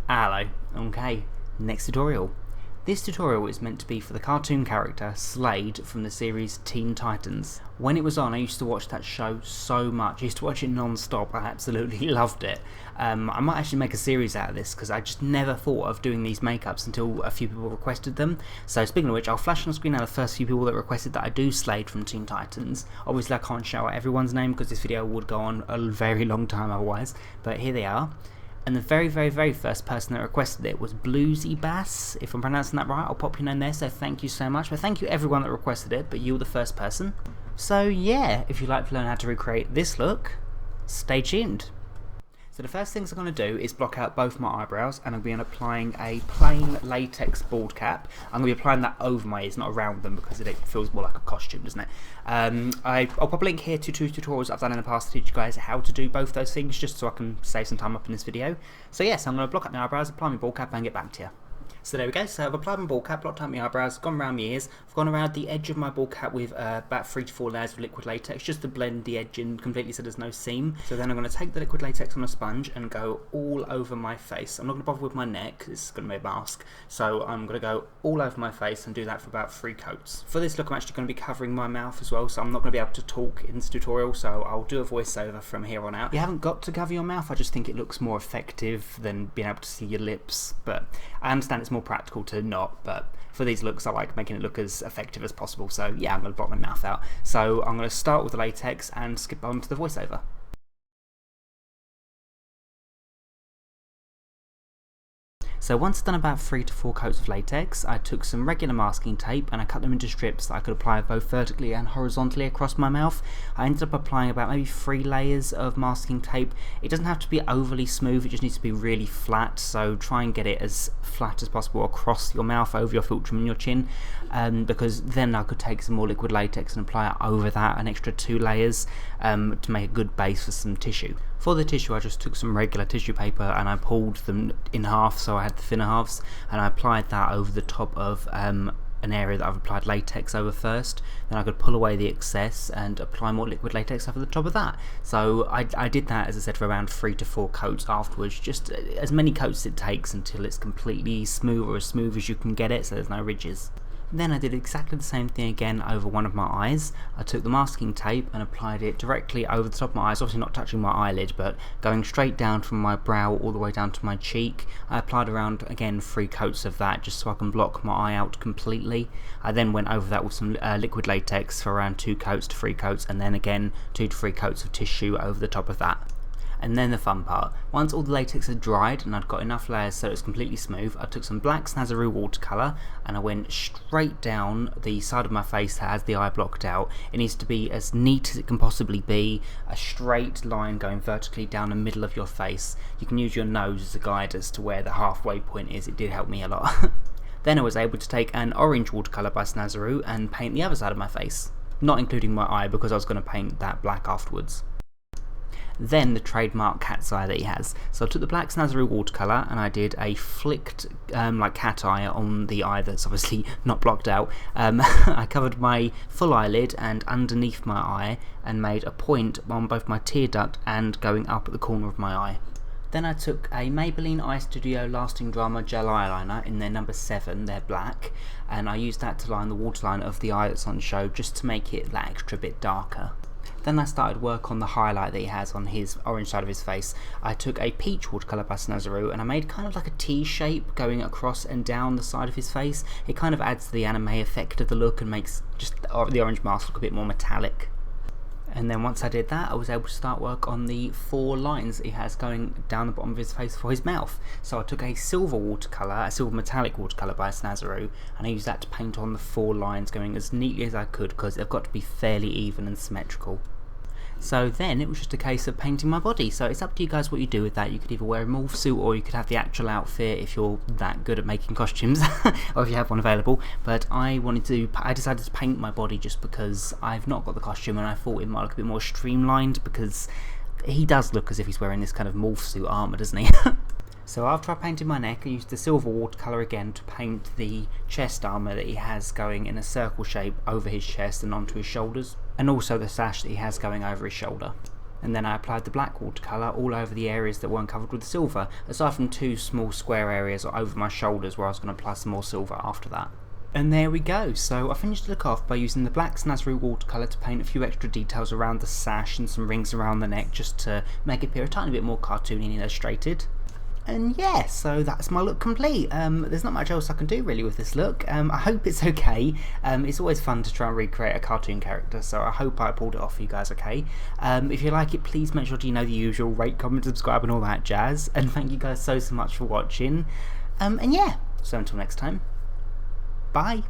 Hello. Okay, next tutorial. This tutorial is meant to be for the cartoon character Slade from the series Teen Titans. When it was on, I used to watch that show so much. I used to watch it non-stop. I absolutely loved it. I might actually make a series out of this because I just never thought of doing these makeups until a few people requested them. So speaking of which, I'll flash on the screen now the first few people that requested that I do Slade from Teen Titans. Obviously I can't shout out everyone's name because this video would go on a very long time otherwise, but here they are. And the very first person that requested it was Bluesy Bass. If I'm pronouncing that right, I'll pop your name there, so thank you so much. But thank you everyone that requested it, but you were the first person. So yeah, if you'd like to learn how to recreate this look, stay tuned. So the first things I'm going to do is block out both my eyebrows, and I'm going to be applying a plain latex bald cap. I'm going to be applying that over my ears, not around them, because it feels more like a costume, doesn't it? I'll pop a link here to two tutorials I've done in the past to teach you guys how to do both those things, just so I can save some time up in this video. So yes, I'm going to block out my eyebrows, apply my bald cap, and get back to you. So there we go, so I've applied my bald cap, blocked out my eyebrows, gone around my ears, I've gone around the edge of my bald cap with about 3 to 4 layers of liquid latex just to blend the edge in completely so there's no seam. So then I'm going to take the liquid latex on a sponge and go all over my face. I'm not going to bother with my neck, it's going to be a mask, so I'm going to go all over my face and do that for about 3 coats. For this look I'm actually going to be covering my mouth as well, so I'm not going to be able to talk in this tutorial, so I'll do a voiceover from here on out. You haven't got to cover your mouth, I just think it looks more effective than being able to see your lips, but I understand it's more practical to not, but for these looks I like making it look as effective as possible, so yeah, I'm going to block my mouth out. So I'm going to start with the latex and skip on to the voiceover. So once I've done about 3 to 4 coats of latex, I took some regular masking tape and I cut them into strips that I could apply both vertically and horizontally across my mouth. I ended up applying about maybe 3 layers of masking tape. It doesn't have to be overly smooth, it just needs to be really flat, so try and get it as flat as possible across your mouth, over your philtrum and your chin, because then I could take some more liquid latex and apply it over that, an extra 2 layers, to make a good base for some tissue. For the tissue I just took some regular tissue paper and I pulled them in half so I had the thinner halves, and I applied that over the top of an area that I've applied latex over first. Then I could pull away the excess and apply more liquid latex over the top of that. So I did that, as I said, for around 3 to 4 coats afterwards, just as many coats as it takes until it's completely smooth, or as smooth as you can get it so there's no ridges. Then I did exactly the same thing again over one of my eyes. I took the masking tape and applied it directly over the top of my eyes, obviously not touching my eyelid, but going straight down from my brow all the way down to my cheek. I applied around, again, 3 coats of that just so I can block my eye out completely. I then went over that with some liquid latex for around 2 coats to 3 coats, and then again 2 to 3 coats of tissue over the top of that. And then the fun part. Once all the latex had dried and I'd got enough layers so it was completely smooth, I took some black Snazaroo watercolour and I went straight down the side of my face that has the eye blocked out. It needs to be as neat as it can possibly be, a straight line going vertically down the middle of your face. You can use your nose as a guide as to where the halfway point is, it did help me a lot. Then I was able to take an orange watercolour by Snazaroo and paint the other side of my face, not including my eye because I was going to paint that black afterwards. Then the trademark cat's eye that he has. So I took the black Snazaroo watercolour and I did a flicked like cat eye on the eye that's obviously not blocked out. I covered my full eyelid and underneath my eye and made a point on both my tear duct and going up at the corner of my eye. Then I took a Maybelline Eyestudio Lasting Drama Gel Eyeliner in their number 7, they're black, and I used that to line the waterline of the eye that's on show just to make it that extra bit darker. Then I started work on the highlight that he has on his orange side of his face. I took a peach watercolour by Snazaroo and I made kind of like a T shape going across and down the side of his face. It kind of adds to the anime effect of the look and makes just the orange mask look a bit more metallic. And then once I did that, I was able to start work on the 4 lines that he has going down the bottom of his face for his mouth. So I took a silver watercolour, a silver metallic watercolour by Snazaroo, and I used that to paint on the 4 lines going as neatly as I could because they've got to be fairly even and symmetrical. So then it was just a case of painting my body, so it's up to you guys what you do with that. You could either wear a morph suit or you could have the actual outfit if you're that good at making costumes, or if you have one available, but I decided to paint my body just because I've not got the costume and I thought it might look a bit more streamlined because he does look as if he's wearing this kind of morph suit armour, doesn't he? So after I painted my neck, I used the silver watercolour again to paint the chest armour that he has going in a circle shape over his chest and onto his shoulders, and also the sash that he has going over his shoulder. and then I applied the black watercolour all over the areas that weren't covered with silver, aside from 2 small square areas over my shoulders where I was going to apply some more silver after that. And there we go. So I finished the look off by using the black Snazaroo watercolour to paint a few extra details around the sash and some rings around the neck, just to make it appear a tiny bit more cartoony and illustrated. And yeah, so that's my look complete. There's not much else I can do really with this look. I hope it's okay. It's always fun to try and recreate a cartoon character, so I hope I pulled it off for you guys okay. If you like it, please make sure to the usual, rate, comment, subscribe and all that jazz. And thank you guys so much for watching. And yeah, so until next time. Bye!